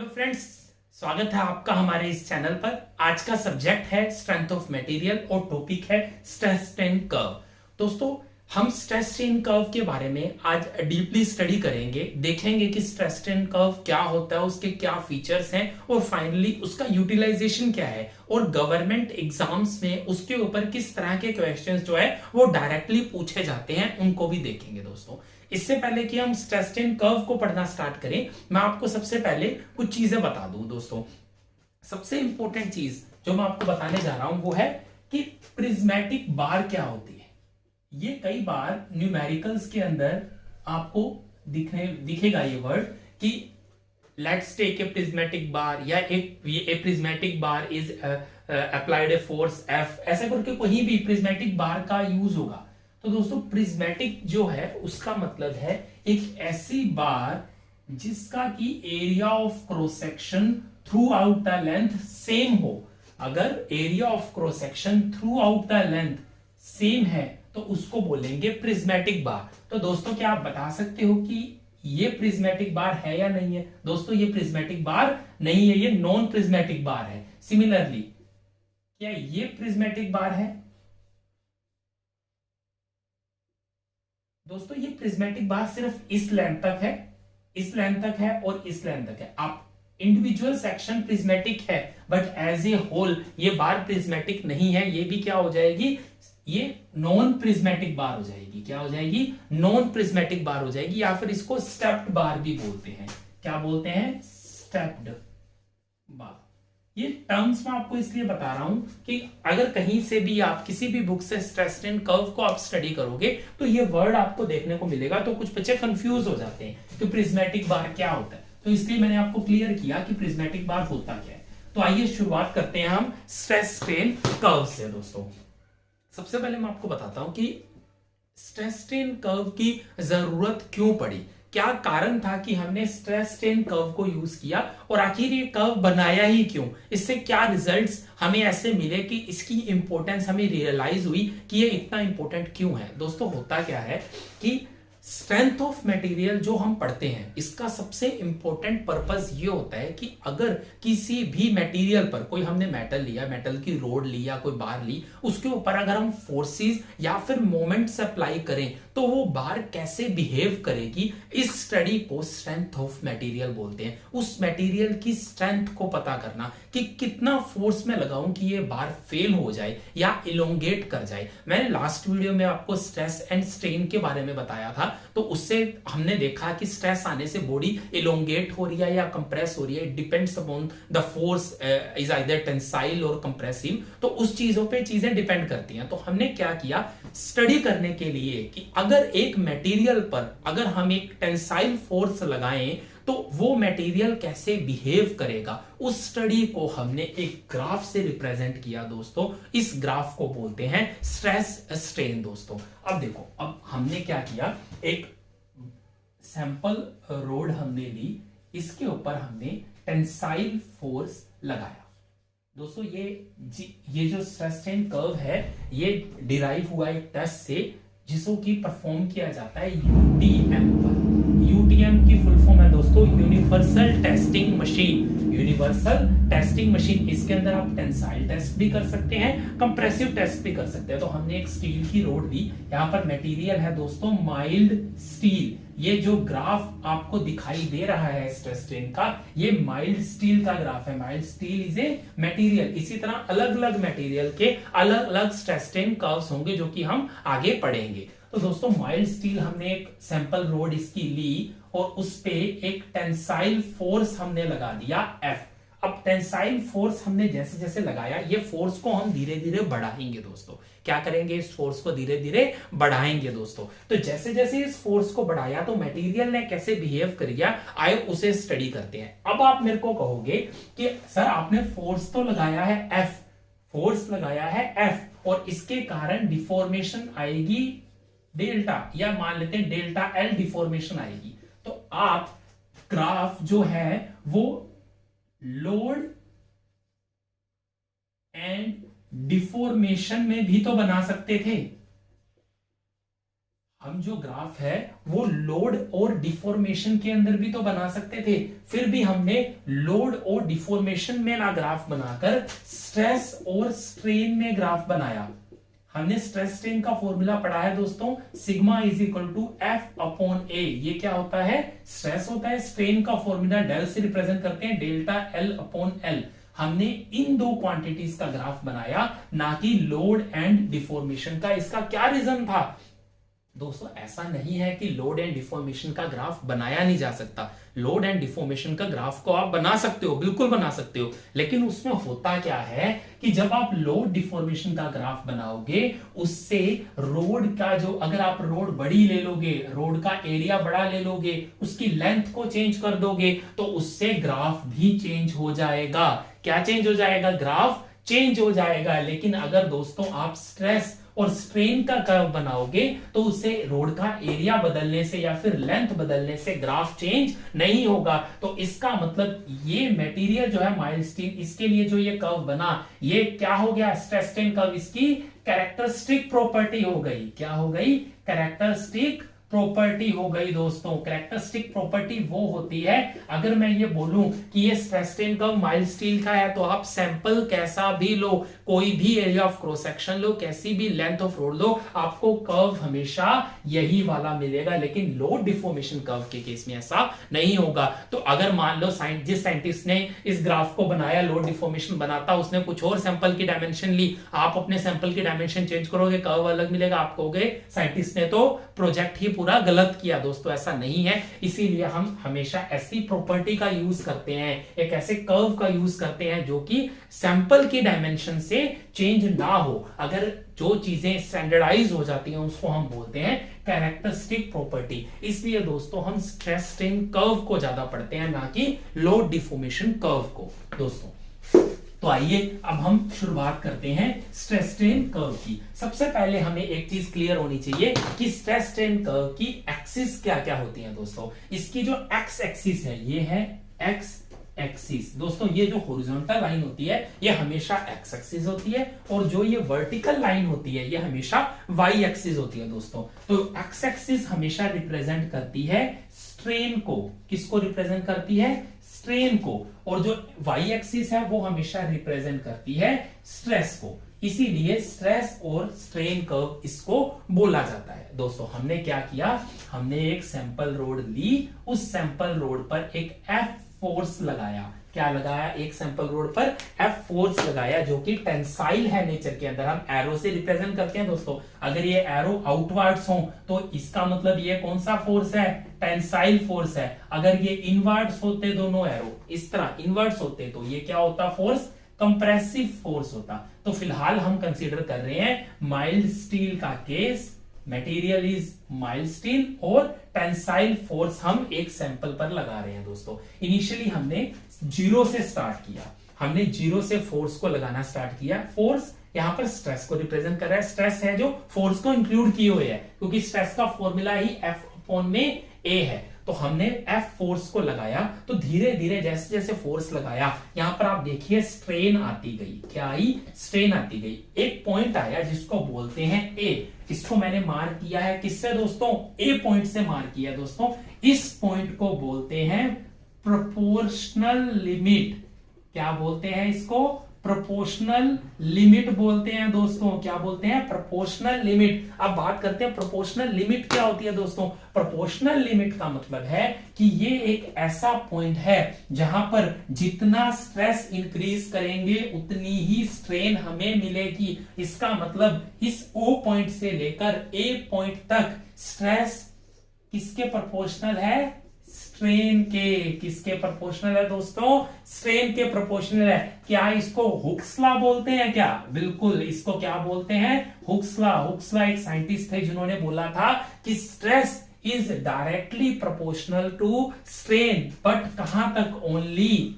Hello friends, स्वागत है आपका हमारे इस चैनल पर। आज का सब्जेक्ट है स्ट्रेंथ ऑफ मटेरियल और टॉपिक है स्ट्रेस स्ट्रेन कर्व। दोस्तों, हम स्ट्रेस स्ट्रेन कर्व के बारे में आज डीपली स्टडी करेंगे, देखेंगे कि स्ट्रेस स्ट्रेन कर्व क्या होता है, उसके क्या फीचर्स हैं और फाइनली उसका यूटिलाइजेशन क्या है और गवर्नमेंट एग्जाम्स में उसके ऊपर किस तरह के क्वेश्चंस जो है वो डायरेक्टली पूछे जाते हैं, उनको भी देखेंगे। दोस्तों, इससे पहले कि हम स्ट्रेस स्ट्रेन कर्व को पढ़ना स्टार्ट करें, मैं आपको सबसे पहले कुछ चीजें बता दूं। दोस्तों, सबसे इंपॉर्टेंट चीज जो मैं आपको बताने जा रहा हूं वो है कि प्रिज्मेटिक बार क्या होती है। ये कई बार न्यूमेरिकल्स के अंदर आपको दिखेगा ये वर्ड कि लेट्स टेक ए प्रिज्मेटिक बार या एक prismatic bar is applied a force F, ऐसा करके कहीं भी प्रिज्मेटिक बार का यूज होगा। तो दोस्तों, प्रिज्मेटिक जो है उसका मतलब है एक ऐसी बार जिसका की area of cross section through out the length same हो। अगर area of cross section through out the length same है तो उसको बोलेंगे प्रिज्मेटिक बार। तो दोस्तों, क्या आप बता सकते हो कि ये प्रिज्मेटिक बार है या नहीं है? दोस्तों, ये प्रिज्मेटिक बार नहीं है, ये नॉन प्रिज्मेटिक बार है। सिमिलरली, क्या ये प्रिज्मेटिक बार है? दोस्तों, ये प्रिज्मेटिक बार सिर्फ इस लेंथ तक है, इस लेंथ तक है और इस लेंथ तक है। आप इंडिविजुअल सेक्शन प्रिज्मेटिक है बट एज ए होल ये बार प्रिज्मेटिक नहीं है। ये भी क्या हो जाएगी? ये नॉन प्रिज्मेटिक बार हो जाएगी। क्या हो जाएगी? नॉन प्रिज्मेटिक बार हो जाएगी, या फिर इसको स्टेप्ड बार भी बोलते हैं। क्या बोलते हैं? स्टेप्ड बार। ये टर्म्स मैं आपको इसलिए बता रहा हूं कि अगर कहीं से भी आप किसी भी बुक से स्ट्रेस स्ट्रेन कर्व को आप स्टडी करोगे तो ये वर्ड आपको देखने को मिलेगा, तो कुछ बच्चे कंफ्यूज हो जाते हैं कि प्रिज्मेटिक बार क्या होता है। तो इसलिए मैंने आपको क्लियर किया कि प्रिज्मेटिक बार होता क्या है। तो आइए शुरुआत करते हैं हम स्ट्रेस स्ट्रेन कर्व से। दोस्तों, सबसे पहले मैं आपको बताता हूं कि स्ट्रेस स्ट्रेन कर्व की जरूरत क्यों पड़ी, क्या कारण था कि हमने स्ट्रेस स्ट्रेन कर्व को यूज किया और आखिर ये कर्व बनाया ही क्यों, इससे क्या रिजल्ट्स हमें ऐसे मिले कि इसकी इंपॉर्टेंस हमें रियलाइज हुई कि ये इतना इंपॉर्टेंट क्यों है। दोस्तों, होता क्या है कि स्ट्रेंथ ऑफ मटेरियल जो हम पढ़ते हैं इसका सबसे इंपॉर्टेंट पर्पस ये होता है कि अगर किसी भी मटेरियल पर कोई हमने मेटल लिया, मेटल की रोड ली या कोई बार ली, उसके ऊपर अगर हम फोर्सेस या फिर मोमेंट्स अप्लाई करें तो वो बार कैसे बिहेव करेगी, इस स्टडी को स्ट्रेंथ ऑफ मटेरियल बोलते हैं। उस मटेरियल की स्ट्रेंथ को पता करना कि कितना फोर्स में लगाऊं कि ये बार फेल हो जाए या इलोंगेट कर जाए। मैंने लास्ट वीडियो में आपको स्ट्रेस एंड स्ट्रेन के बारे में बताया था, तो उससे हमने देखा कि स्ट्रेस आने से बॉडी इलोंगेट हो रही है या कंप्रेस हो रही है, depends upon the force is either tensile और कंप्रेसिव। तो उस चीजों पे चीजें डिपेंड करती हैं। तो हमने क्या किया, स्टडी करने के लिए कि अगर एक मटेरियल पर अगर हम एक टेंसाइल फोर्स लगाएं तो वो मटेरियल कैसे बिहेव करेगा, उस स्टडी को हमने एक ग्राफ से रिप्रेजेंट किया। दोस्तों, इस ग्राफ को बोलते हैं स्ट्रेस स्ट्रेन। दोस्तों, अब देखो, अब हमने क्या किया, एक सैंपल रोड हमने ली, इसके ऊपर हमने टेंसाइल फोर्स लगाया। दोस्तों, ये जो स्ट्रेस स्ट्रेन कर्व है ये डिराइव हुआ एक टेस्ट से जिसको की परफॉर्म किया जाता है यूटीएम पर। यूटीएम की फुल फॉर्म है दोस्तों universal testing machine. Universal testing machine, इसके अंदर आप टेंसाइल टेस्ट भी कर सकते हैं, कंप्रेसिव टेस्ट भी कर सकते हैं। तो हमने एक स्टील की रोड ली, यहाँ पर मटेरियल है दोस्तों माइल्ड स्टील। ये जो ग्राफ आपको दिखाई दे रहा है स्ट्रेस स्ट्रेन का, ये माइल्ड स्टील का ग्राफ है। Mild steel is a material. इसी तरह अलग अलग मटेरियल के अलग अलग स्ट्रेस स्ट्रेन कर्व्स होंगे जो कि हम आगे पढ़ेंगे। तो दोस्तों, माइल्ड स्टील हमने एक सैंपल रोड इसकी ली और उस पे एक टेंसाइल फोर्स हमने लगा दिया F। अब टेंसाइल फोर्स हमने जैसे जैसे लगाया, ये फोर्स को हम धीरे धीरे बढ़ाएंगे। दोस्तों, क्या करेंगे, इस फोर्स को धीरे धीरे बढ़ाएंगे। दोस्तों, तो जैसे जैसे इस फोर्स को बढ़ाया तो मटेरियल ने कैसे बिहेव किया, आए उसे स्टडी करते हैं। अब आप मेरे को कहोगे कि सर आपने फोर्स तो लगाया है F, फोर्स लगाया है F और इसके कारण डिफॉर्मेशन आएगी डेल्टा, या मान लेते हैं डेल्टा L डिफॉर्मेशन आएगी। तो आप ग्राफ जो है वो लोड एंड डिफॉर्मेशन में भी तो बना सकते थे। हम जो ग्राफ है वो लोड और डिफॉर्मेशन के अंदर भी तो बना सकते थे, फिर भी हमने लोड और डिफॉर्मेशन में ना ग्राफ बनाकर स्ट्रेस और स्ट्रेन में ग्राफ बनाया। हमने स्ट्रेस स्ट्रेन का फॉर्मूला पढ़ा है दोस्तों, sigma is equal to F upon A. ये क्या होता है? स्ट्रेस होता है। स्ट्रेन का फॉर्मूला डेल से रिप्रेजेंट करते हैं, डेल्टा एल अपॉन एल। हमने इन दो क्वांटिटीज का ग्राफ बनाया, ना कि लोड एंड डिफॉर्मेशन का। इसका क्या रीजन था दोस्तों? ऐसा नहीं है कि लोड एंड डिफॉर्मेशन का ग्राफ बनाया नहीं जा सकता। लोड एंड डिफॉर्मेशन का ग्राफ को आप बना सकते हो, बिल्कुल बना सकते हो, लेकिन उसमें होता क्या है कि जब आप लोड डिफॉर्मेशन का ग्राफ बनाओगे, उससे रोड का जो, अगर आप रोड बड़ी ले लोगे, रोड का एरिया बड़ा ले लोगे, उसकी लेंथ को चेंज कर दोगे, तो उससे ग्राफ भी चेंज हो जाएगा। क्या चेंज हो जाएगा? ग्राफ चेंज हो जाएगा। लेकिन अगर दोस्तों आप स्ट्रेस और स्ट्रेन का कर्व बनाओगे, तो उससे रोड का एरिया बदलने से या फिर लेंथ बदलने से ग्राफ चेंज नहीं होगा। तो इसका मतलब ये मटेरियल जो है माइल्ड स्टील, इसके लिए जो ये कर्व बना, ये क्या हो गया? स्ट्रेस स्ट्रेन कर्व इसकी कैरेक्टरिस्टिक प्रॉपर्टी हो गई। क्या हो गई? कैरेक्टरिस्टिक प्रॉपर्टी हो गई दोस्तों। कैरेक्टरिस्टिक प्रॉपर्टी वो होती है, अगर मैं ये बोलूं कि ये stress strain curve mild steel का है, तो आप सैंपल कैसा भी लो, कोई भी एरिया ऑफ क्रॉस सेक्शन लो, कैसी भी लेंथ ऑफ रोड लो, आपको कर्व हमेशा यही वाला मिलेगा। लेकिन लोड डिफॉर्मेशन कर्व के केस में ऐसा नहीं होगा। तो अगर मान लो जिस साइंटिस्ट ने इस ग्राफ को बनाया, लोड डिफॉर्मेशन बनाता, उसने कुछ और सैंपल की डायमेंशन ली, आप अपने सैंपल की डायमेंशन चेंज करोगे, कर्व अलग मिलेगा, आप कहोगे साइंटिस्ट ने तो प्रोजेक्ट ही पूरा गलत किया। दोस्तों ऐसा नहीं है, इसीलिए हम हमेशा ऐसी प्रॉपर्टी का यूज करते हैं, एक ऐसे कर्व का यूज करते हैं जो कि सैंपल की डायमेंशन से चेंज ना हो। अगर जो चीजें स्टैंडर्डाइज हो जाती हैं उसको हम बोलते हैं कैरेक्टरिस्टिक प्रॉपर्टी। इसलिए दोस्तों हम स्ट्रेस स्ट्रेन कर्व को ज्यादा पढ़ते हैं, ना कि लोड डिफॉर्मेशन कर्व को दोस्तों। तो आइए अब हम शुरुआत करते हैं स्ट्रेस स्ट्रेन कर्व की। सबसे पहले हमें एक चीज क्लियर होनी चाहिए कि स्ट्रेस स्ट्रेन कर्व की एक्सिस क्या क्या होती है दोस्तों। इसकी जो एक्स एक्सिस है, ये है एक्स एक्सिस। दोस्तों ये जो हॉरिजॉन्टल लाइन होती है ये हमेशा एक्स एक्सिस होती है, और जो ये वर्टिकल लाइन होती है ये हमेशा वाई एक्सिस होती है दोस्तों। तो एक्स एक्सिस हमेशा रिप्रेजेंट करती है स्ट्रेन को। किसको रिप्रेजेंट करती है? स्ट्रेन को। और जो वाई एक्सिस है वो हमेशा रिप्रेजेंट करती है स्ट्रेस को। इसीलिए स्ट्रेस और स्ट्रेन कर्व इसको बोला जाता है। दोस्तों हमने क्या किया? हमने एक सैंपल रोड ली, उस सैंपल रोड पर एक एफ फोर्स लगाया। क्या लगाया? एक सैंपल रोड पर एफ फोर्स लगाया, जो कि टेंसाइल है नेचर के अंदर। हम एरो से रिप्रेजेंट करते हैं दोस्तों। अगर ये एरो आउटवर्ड्स हो तो इसका मतलब ये कौन सा फोर्स है? टेंसाइल फोर्स है। अगर ये इनवर्ड्स होते दोनों एरो, इस तरह इनवर्ड्स होते, तो ये क्या होता? फोर्स कंप्रेसिव फोर्स होता। तो फिलहाल हम कंसीडर कर रहे हैं माइल्ड स्टील का case, material is mild steel, और टेंसाइल फोर्स हम एक सैंपल पर लगा रहे हैं दोस्तों। इनिशियली हमने जीरो से स्टार्ट किया, हमने जीरो से फोर्स को लगाना स्टार्ट किया। फोर्स यहां पर स्ट्रेस को रिप्रेजेंट कर रहा है, स्ट्रेस है जो फोर्स को इंक्लूड किए हुए है, क्योंकि स्ट्रेस का फॉर्मूला ही एफ अपॉन में ए है। तो हमने एफ फोर्स को लगाया, तो धीरे धीरे जैसे जैसे फोर्स लगाया, यहां पर आप देखिए स्ट्रेन आती गई। क्या आई? स्ट्रेन आती गई। एक पॉइंट आया जिसको बोलते हैं ए। इसको मैंने मार्क किया है किससे दोस्तों? ए पॉइंट से मार्क किया दोस्तों। इस पॉइंट को बोलते हैं प्रोपोर्शनल लिमिट। क्या बोलते हैं इसको? प्रोपोर्शनल लिमिट बोलते हैं दोस्तों। क्या बोलते हैं? Proportional limit. अब बात करते हैं प्रोपोर्शनल लिमिट क्या होती है दोस्तों। प्रोपोर्शनल लिमिट का मतलब है कि ये एक ऐसा पॉइंट है जहां पर जितना स्ट्रेस इंक्रीज करेंगे उतनी ही स्ट्रेन हमें मिलेगी। इसका मतलब इस ओ पॉइंट से लेकर ए पॉइंट तक स्ट्रेस किसके प्रोपोर्शनल है? स्ट्रेन के। किसके प्रोपोर्शनल है दोस्तों? स्ट्रेन के प्रोपोर्शनल है। क्या इसको हुक्स लॉ बोलते हैं? क्या? बिल्कुल, इसको क्या बोलते हैं? Hooke's law. हुक्स लॉ एक साइंटिस्ट थे जिन्होंने बोला था कि stress is directly proportional to strain, but कहां तक? Only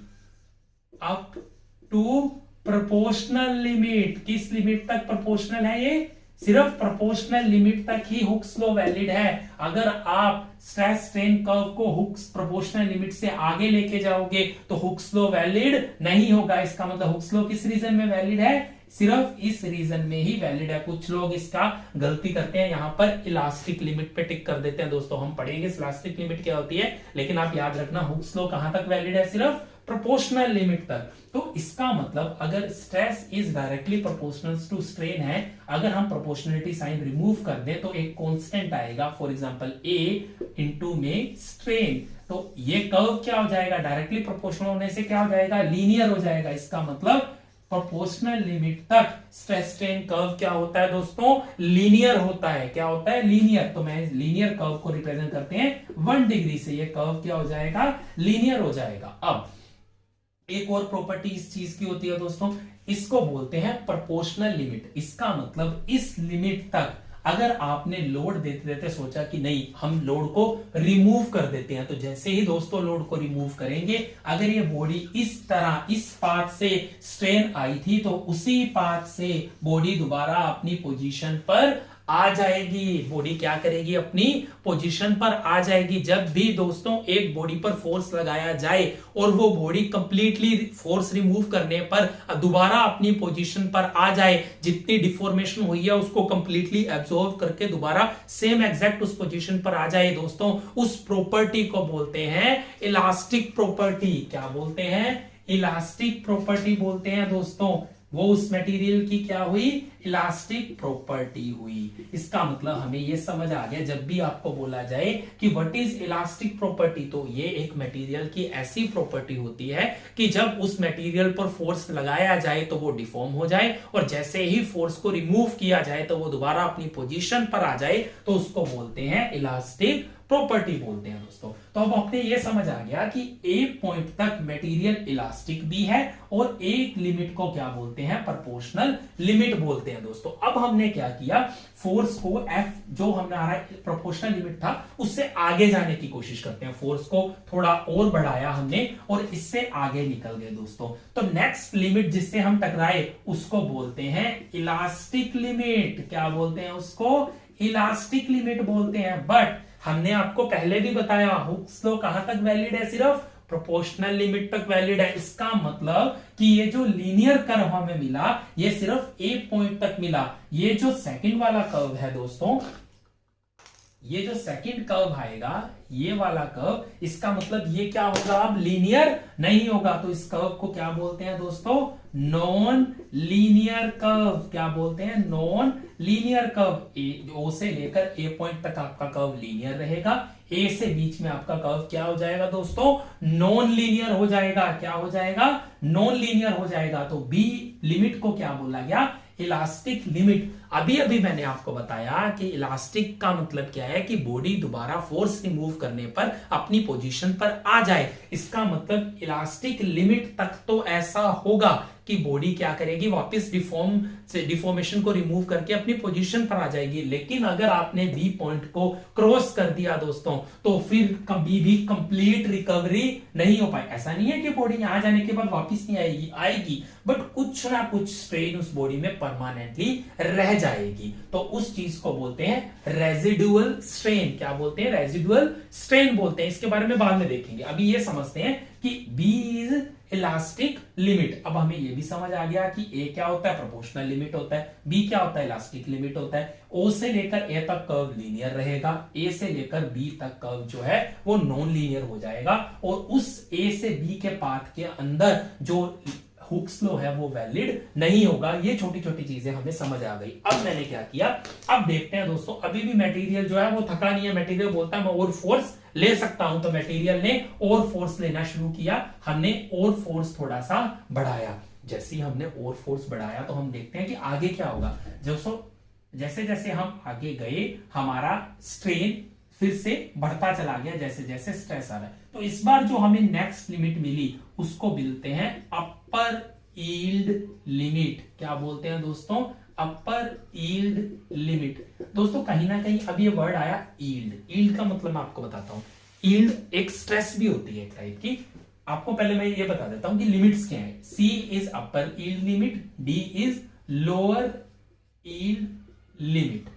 up to proportional limit. किस लिमिट तक प्रोपोर्शनल है ये? सिर्फ प्रोपोर्शनल लिमिट तक ही हुक्स लॉ वैलिड है। अगर आप स्ट्रेस स्ट्रेन कर्व को हुक्स प्रोपोर्शनल लिमिट से आगे लेके जाओगे तो हुक्स लॉ वैलिड नहीं होगा। इसका मतलब हुक्स लॉ किस रीजन में वैलिड है? सिर्फ इस रीजन में ही वैलिड है। कुछ लोग इसका गलती करते हैं, यहां पर इलास्टिक लिमिट पे टिक कर देते हैं। दोस्तों हम पढ़ेंगे इलास्टिक लिमिट क्या होती है, लेकिन आप याद रखना हुक्स लॉ कहां तक वैलिड है, सिर्फ प्रोपोर्शनल लिमिट तक। तो इसका मतलब अगर stress is directly proportional to strain है, अगर हम प्रोपोर्शनलिटी साइन रिमूव कर दें तो एक कांस्टेंट आएगा, फॉर एग्जांपल ए इनटू में स्ट्रेन। तो ये कर्व क्या हो जाएगा, डायरेक्टली प्रोपोर्शनल होने से क्या हो जाएगा, लीनियर हो जाएगा। इसका मतलब प्रोपोर्शनल लिमिट तक स्ट्रेस स्ट्रेन कर्व क्या होता है दोस्तों, लीनियर होता है। क्या होता है, लीनियर। तो मैं लीनियर कर्व को रिप्रेजेंट करते हैं 1 डिग्री से, ये कर्व क्या हो जाएगा, लीनियर हो जाएगा। अब एक और प्रॉपर्टी इस चीज की होती है दोस्तों, इसको बोलते हैं प्रोपोर्शनल लिमिट। इसका मतलब इस लिमिट तक अगर आपने लोड देते देते सोचा कि नहीं हम लोड को रिमूव कर देते हैं, तो जैसे ही दोस्तों लोड को रिमूव करेंगे, अगर ये बॉडी इस तरह इस पाथ से स्ट्रेन आई थी तो उसी पाथ से बॉडी दोबारा अपनी पोजीशन पर आ जाएगी। बॉडी क्या करेगी, अपनी पोजीशन पर आ जाएगी। जब भी दोस्तों एक बॉडी पर फोर्स लगाया जाए और वो बॉडी कंप्लीटली फोर्स रिमूव करने पर दोबारा अपनी पोजीशन पर आ जाए, जितनी डिफॉर्मेशन हुई है उसको कंप्लीटली एब्जॉर्ब करके दोबारा सेम एग्जैक्ट उस पोजीशन पर आ जाए दोस्तों, उस प्रॉपर्टी को बोलते हैं इलास्टिक प्रॉपर्टी। क्या बोलते हैं, इलास्टिक प्रॉपर्टी बोलते हैं दोस्तों। वो उस मटेरियल की क्या हुई, इलास्टिक प्रॉपर्टी हुई। इसका मतलब हमें ये समझ आ गया, जब भी आपको बोला जाए कि व्हाट इज इलास्टिक प्रॉपर्टी, तो ये एक मटेरियल की ऐसी प्रॉपर्टी होती है कि जब उस मटेरियल पर फोर्स लगाया जाए तो वो डिफॉर्म हो जाए, और जैसे ही फोर्स को रिमूव किया जाए तो वो दोबारा अपनी पोजीशन पर आ जाए, तो उसको बोलते हैं इलास्टिक प्रॉपर्टी बोलते हैं दोस्तों। तो अब अपने ये समझ आ गया कि एक पॉइंट तक मटेरियल इलास्टिक भी है और एक लिमिट को क्या बोलते हैं, प्रोपोर्शनल लिमिट बोलते हैं दोस्तों। अब हमने क्या किया, फोर्स को F जो हमारा प्रोपोर्शनल लिमिट था उससे आगे जाने की कोशिश करते हैं। फोर्स को थोड़ा और बढ़ाया हमने और इससे आगे निकल गए दोस्तों। तो नेक्स्ट लिमिट जिससे हम टकराए उसको बोलते हैं इलास्टिक लिमिट। क्या बोलते हैं उसको, इलास्टिक लिमिट बोलते हैं। बट हमने आपको पहले भी बताया हुक्स लॉ कहां तक वैलिड है, सिर्फ प्रोपोर्शनल लिमिट तक वैलिड है। इसका मतलब कि ये जो लीनियर कर्व हमें मिला ये सिर्फ एक पॉइंट तक मिला। ये जो सेकंड वाला कर्व है दोस्तों, ये जो सेकंड कर्व आएगा ये वाला कर्व, इसका मतलब ये क्या होगा, अब लीनियर नहीं होगा। तो इस कर्व को क्या बोलते हैं दोस्तों, नॉन लीनियर कर्व। क्या बोलते हैं, नॉन लीनियर कर्व। ओ से लेकर ए पॉइंट तक आपका कर्व लीनियर रहेगा, ए से बीच में आपका कर्व क्या हो जाएगा दोस्तों, नॉन लीनियर हो जाएगा। क्या हो जाएगा, नॉन लीनियर हो जाएगा। तो बी लिमिट को क्या बोला गया, इलास्टिक लिमिट। अभी अभी मैंने आपको बताया कि इलास्टिक का मतलब क्या है कि बॉडी दोबारा फोर्स रिमूव करने पर अपनी पोजीशन पर आ जाए। इसका मतलब इलास्टिक लिमिट तक तो ऐसा होगा कि बॉडी क्या करेगी, वापस डिफॉर्मेशन को रिमूव करके अपनी पोजीशन पर आ जाएगी। लेकिन अगर आपने बी पॉइंट को क्रॉस कर दिया दोस्तों, तो फिर कभी भी कंप्लीट रिकवरी नहीं हो पाए। ऐसा नहीं है कि बॉडी यहां जाने के बाद वापस नहीं आएगी, आएगी, बट कुछ ना कुछ स्ट्रेन उस बॉडी में परमानेंटली रह जाएगी। तो उस चीज को बोलते हैं रेजिडुअल स्ट्रेन। क्या बोलते हैं, रेजिडुअल स्ट्रेन बोलते हैं। इसके बारे में बाद में देखेंगे। अभी ये समझते हैं कि बी इज इलास्टिक लिमिट। अब हमें यह भी समझ आ गया कि ए क्या होता है, प्रोपोर्शनल लिमिट होता है, बी क्या होता है, इलास्टिक लिमिट होता है। ओ से लेकर ए तक कर्व लीनियर रहेगा, ए से लेकर बी तक कर्व जो है वो नॉन लीनियर हो जाएगा, और उस ए से बी के पाथ के अंदर जो हुक्स लॉ है वो वैलिड नहीं होगा। ये छोटी छोटी चीजें हमें समझ आ गई। अब मैंने क्या किया, अब देखते हैं दोस्तों, अभी भी मटेरियल जो है वो थका नहीं है। मटेरियल बोलता है मैं और फोर्स ले सकता हूं, तो मटेरियल ने और फोर्स लेना शुरू किया। हमने और फोर्स थोड़ा सा बढ़ाया। जैसे ही हमने और फोर्स बढ़ाया तो हम देखते हैं कि आगे क्या होगा। जैसे जैसे हम आगे गए हमारा स्ट्रेन फिर से बढ़ता चला गया जैसे जैसे स्ट्रेस आ रहा है। तो इस बार जो हमें नेक्स्ट लिमिट मिली उसको बोलते हैं अपर यील्ड लिमिट। क्या बोलते हैं दोस्तों, अपर यील्ड लिमिट। दोस्तों कहीं ना कहीं अब ये वर्ड आया यील्ड। यील्ड का मतलब मैं आपको बताता हूं। यील्ड एक स्ट्रेस भी होती है एक टाइप की। आपको पहले मैं ये बता देता हूं कि लिमिट्स क्या है। C is upper yield limit, D is lower yield limit.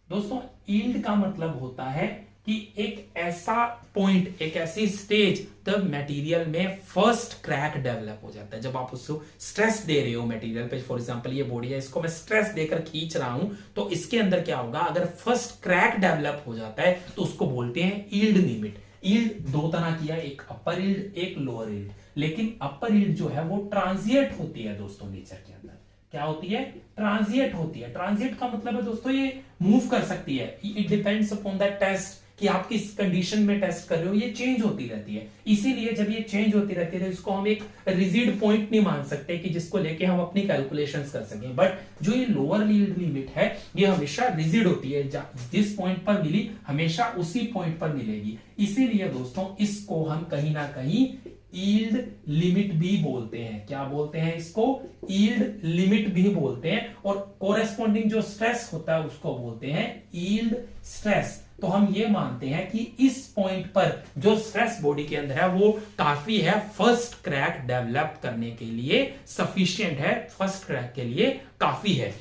दोस्तों यील्ड का मतलब होता है कि एक ऐसा पॉइंट, एक ऐसी स्टेज द मटेरियल में फर्स्ट क्रैक डेवलप हो जाता है। जब आप उसको स्ट्रेस दे रहे हो मटेरियल पे, फॉर एग्जांपल ये बॉडी है, इसको मैं स्ट्रेस देकर खींच रहा हूं, तो इसके अंदर क्या होगा, अगर फर्स्ट क्रैक डेवलप हो जाता है तो उसको बोलते हैं यील्ड लिमिट। यील्ड दो तरह की है, एक अपर यील्ड, एक लोअर यील्ड। लेकिन अपर यील्ड जो है वो ट्रांजिएंट होती है दोस्तों नेचर के अंदर। क्या होती है? ट्रांजिएंट होती है। ट्रांजिएंट का मतलब है दोस्तों ये मूव कर सकती है। It depends upon the test कि आप किस कंडीशन में टेस्ट कर रहे हो, ये चेंज होती रहती है। इसीलिए जब ये चेंज होती रहती है तो इसको हम एक रिजिड पॉइंट नहीं मान सकते कि जिसको लेके हम अपनी कैलकुलेशंस कर सकें। बट जो ये लोअर यील्ड लिमिट है ये हमेशा रिजिड होती है, जिस पॉइंट पर मिली हमेशा उसी पॉइंट पर मिलेगी। इसीलिए दोस्तों इसको हम कहीं ना कहीं यील्ड लिमिट भी बोलते हैं। क्या बोलते हैं इसको? यील्ड लिमिट भी बोलते हैं। और कोरेस्पॉन्डिंग जो स्ट्रेस होता है उसको बोलते हैं यील्ड स्ट्रेस। तो हम ये मानते हैं कि इस पॉइंट पर जो स्ट्रेस बॉडी के अंदर है वो काफी है फर्स्ट क्रैक डेवलप करने के लिए, सफिशिएंट है, फर्स्ट क्रैक के लिए काफी है।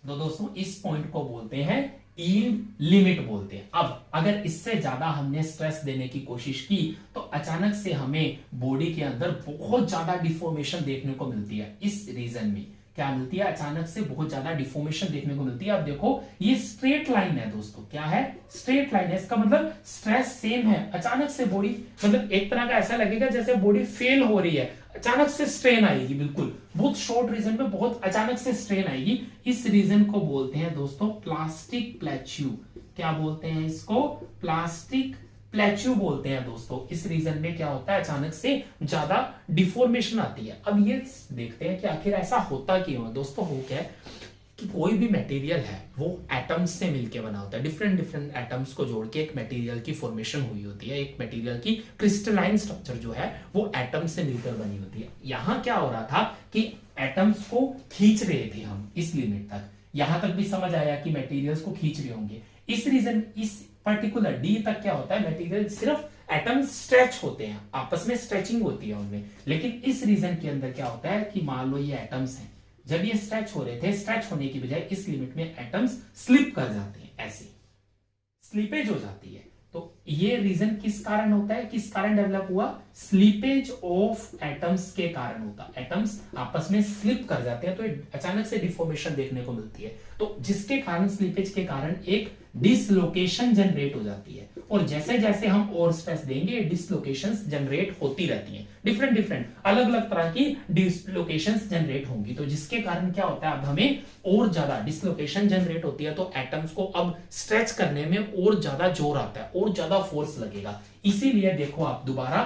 तो दोस्तों इस पॉइंट को बोलते हैं यील्ड लिमिट बोलते हैं। अब अगर इससे ज्यादा हमने स्ट्रेस देने की कोशिश की तो अचानक से हमें बॉडी के अंदर बहुत ज्यादा डिफॉर्मेशन देखने को मिलती है। इस रीजन में क्या मिलती है? अचानक से बहुत ज्यादा डिफॉर्मेशन देखने को मिलती है। अब देखो ये स्ट्रेट लाइन है दोस्तों, क्या है? स्ट्रेट लाइन है। इसका मतलब स्ट्रेस सेम है, अचानक से बॉडी, मतलब एक तरह का ऐसा लगेगा जैसे बॉडी फेल हो रही है, अचानक से स्ट्रेन आएगी, बिल्कुल बहुत शॉर्ट रीजन में बहुत अचानक से स्ट्रेन आएगी। इस रीजन को बोलते हैं दोस्तों प्लास्टिक प्लेच्यू। क्या बोलते हैं इसको? प्लास्टिक प्लेच्यू बोलते हैं दोस्तों। इस रीजन में क्या होता है? अचानक से ज्यादा डिफॉर्मेशन आती है। अब ये देखते हैं कि आखिर ऐसा होता क्यों है दोस्तों। हो क्या है कि कोई भी मटेरियल है वो एटम्स से मिलके बना होता है। डिफरेंट डिफरेंट एटम्स को जोड़ के एक मटेरियल की फॉर्मेशन हुई होती है। एक मटेरियल की क्रिस्टलाइन स्ट्रक्चर जो है वो एटम्स से मिलकर बनी होती है। यहां क्या हो रहा था कि एटम्स को खींच रहे थे हम इस लिमिट तक। यहां तक भी समझ आया कि मटेरियल्स को खींच रहे होंगे। इस रीजन, इस पर्टिकुलर डी तक क्या होता है, मटेरियल सिर्फ एटम्स स्ट्रेच होते हैं, आपस में स्ट्रेचिंग होती है उनमें। लेकिन इस रीजन के अंदर क्या होता है कि मान लो ये एटम्स हैं, जब ये स्ट्रेच हो रहे थे, स्ट्रेच होने की बजाय इस लिमिट में एटम्स स्लिप कर जाते हैं, ऐसे स्लीपेज हो जाती है। तो ये रीजन किस कारण होता है? किस कारण डेवलप हुआ? स्लीपेज ऑफ एटम्स के कारण होता है। एटम्स आपस में स्लिप कर जाते हैं तो अचानक से डिफॉर्मेशन देखने को मिलती है। तो जिसके कारण, स्लीपेज के कारण एक डिसलोकेशन जनरेट हो जाती है। और जैसे जैसे हम और स्ट्रेस देंगे डिसलोकेशंस जनरेट होती रहती हैं। डिफरेंट डिफरेंट अलग अलग तरह की डिसलोकेशंस जनरेट होंगी। तो जिसके कारण क्या होता है, अब हमें और ज्यादा डिसलोकेशन जनरेट होती है तो एटम्स को अब स्ट्रेच करने में और ज्यादा जोर आता है, और ज्यादा फोर्स लगेगा। इसीलिए देखो आप दोबारा,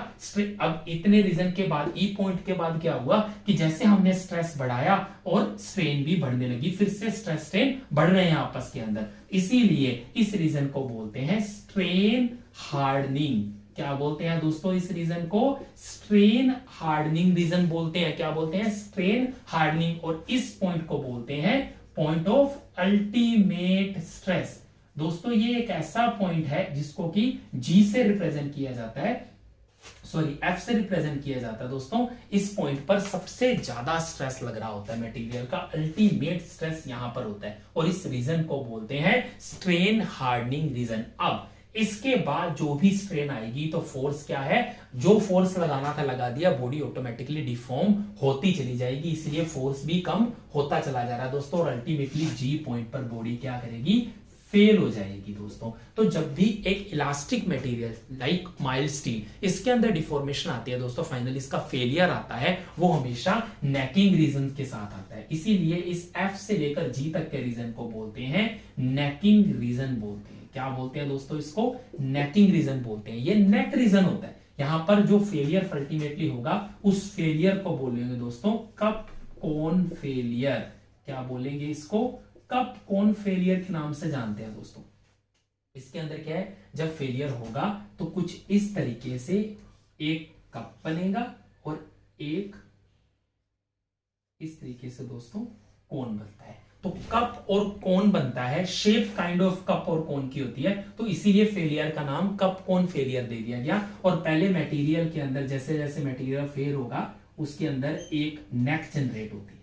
अब इतने रीजन के बाद, ई पॉइंट के बाद क्या हुआ कि जैसे हमने स्ट्रेस बढ़ाया और स्ट्रेन भी बढ़ने लगी, फिर से स्ट्रेस स्ट्रेन बढ़ रहे हैं आपस के अंदर। इसीलिए इस रीजन को बोलते हैं स्ट्रेन हार्डनिंग। क्या बोलते हैं दोस्तों इस रीजन को? स्ट्रेन हार्डनिंग रीजन बोलते हैं। क्या बोलते हैं? Strain hardening. और इस पॉइंट को बोलते हैं पॉइंट ऑफ अल्टीमेट स्ट्रेस। दोस्तों ये एक ऐसा पॉइंट है जिसको कि जी से रिप्रेजेंट किया जाता है, सॉरी एफ से रिप्रेजेंट किया जाता है दोस्तों। इस पॉइंट पर सबसे ज्यादा स्ट्रेस लग रहा होता है मटेरियल का, अल्टीमेट स्ट्रेस यहां पर होता है और इस रीजन को बोलते हैं स्ट्रेन हार्डनिंग रीजन। अब इसके बाद जो भी स्ट्रेन आएगी तो फोर्स क्या है, जो फोर्स लगाना था लगा दिया, बॉडी ऑटोमेटिकली डिफॉर्म होती चली जाएगी, इसलिए फोर्स भी कम होता चला जा रहा है दोस्तों। और अल्टीमेटली जी पॉइंट पर बॉडी क्या करेगी, फेल हो जाएगी दोस्तों। तो जब भी एक elastic material like mild steel, इसके अंदर डिफॉर्मेशन आती है दोस्तों, फाइनली इसका फेलियर आता है, वो हमेशा नेकिंग रीजन के साथ आता है। इसीलिए इस एफ से लेकर जी तक के रीजन को बोलते हैं नेकिंग रीजन बोलते हैं। क्या बोलते हैं दोस्तों इसको? नेकिंग रीजन बोलते हैं। ये नेक रीजन होता है। यहां पर जो फेलियर अल्टीमेटली होगा उस फेलियर को बोलेंगे दोस्तों कप कोन फेलियर। क्या बोलेंगे इसको? कप कोन फेलियर के नाम से जानते हैं दोस्तों। इसके अंदर क्या है, जब फेलियर होगा तो कुछ इस तरीके से एक कप बनेगा और एक इस तरीके से दोस्तों कोन बनता है। तो कप और कोन बनता है, शेप काइंड ऑफ कप और कोन की होती है, तो इसीलिए फेलियर का नाम कप कोन फेलियर दे दिया गया। और पहले मटेरियल के अंदर जैसे जैसे मटेरियल फेल होगा उसके अंदर एक नेक जनरेट होती है।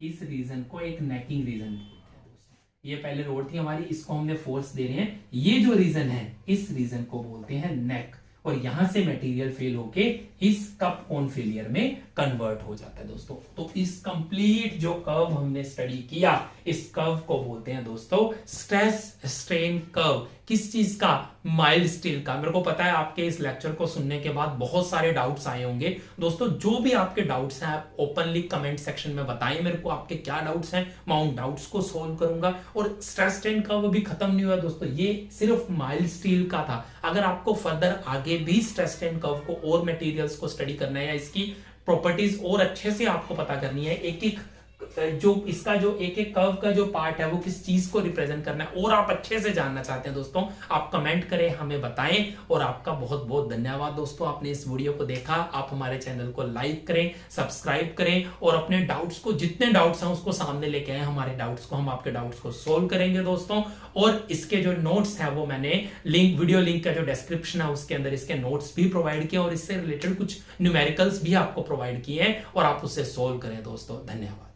इस रीजन को एक नेकिंग रीजन बोलते हैं दोस्तों। ये पहले रोड थी हमारी, इसको हमने फोर्स दे रहे हैं, ये जो रीजन है इस रीजन को बोलते हैं नेक, और यहां से मटेरियल फेल होके इस कप कोन फेलियर में कन्वर्ट हो जाता है दोस्तों। तो इस कंप्लीट जो कर्व हमने स्टडी किया, इस कर्व को बोलते हैं दोस्तों स्ट्रेस स्ट्रेन कर्व। किस चीज का? माइल्ड स्टील का। मेरे को पता है आपके इस लेक्चर को सुनने के बाद बहुत सारे डाउट्स आए होंगे दोस्तों। जो भी आपके डाउट्स हैं आप ओपनली कमेंट सेक्शन में बताएं मेरे को, आपके क्या डाउट्स हैं, मैं उन डाउट्स को सोल्व करूंगा। और स्ट्रेस स्ट्रेन कर्व भी खत्म नहीं हुआ दोस्तों, ये सिर्फ माइल्ड स्टील का था। अगर आपको फर्दर आगे भी स्ट्रेस स्ट्रेन कर्व को और मटेरियल्स को स्टडी करना है या इसकी प्रॉपर्टीज और अच्छे से आपको पता करनी है, एक एक जो इसका जो एक एक कर्व का जो पार्ट है वो किस चीज को रिप्रेजेंट करना है, और आप अच्छे से जानना चाहते हैं दोस्तों, आप कमेंट करें, हमें बताएं। और आपका बहुत बहुत धन्यवाद दोस्तों, आपने इस वीडियो को देखा। आप हमारे चैनल को लाइक करें, सब्सक्राइब करें, और अपने डाउट्स को, जितने डाउट्स हैं उसको सामने लेके आए हमारे डाउट्स को, हम आपके डाउट्स को सोल्व करेंगे दोस्तों। और इसके जो नोट्स हैं वो मैंने वीडियो लिंक का जो डिस्क्रिप्शन है उसके अंदर इसके नोट्स भी प्रोवाइड किए, और इससे रिलेटेड कुछ न्यूमेरिकल्स भी आपको प्रोवाइड किए हैं, और आप उससे सोल्व करें दोस्तों। धन्यवाद।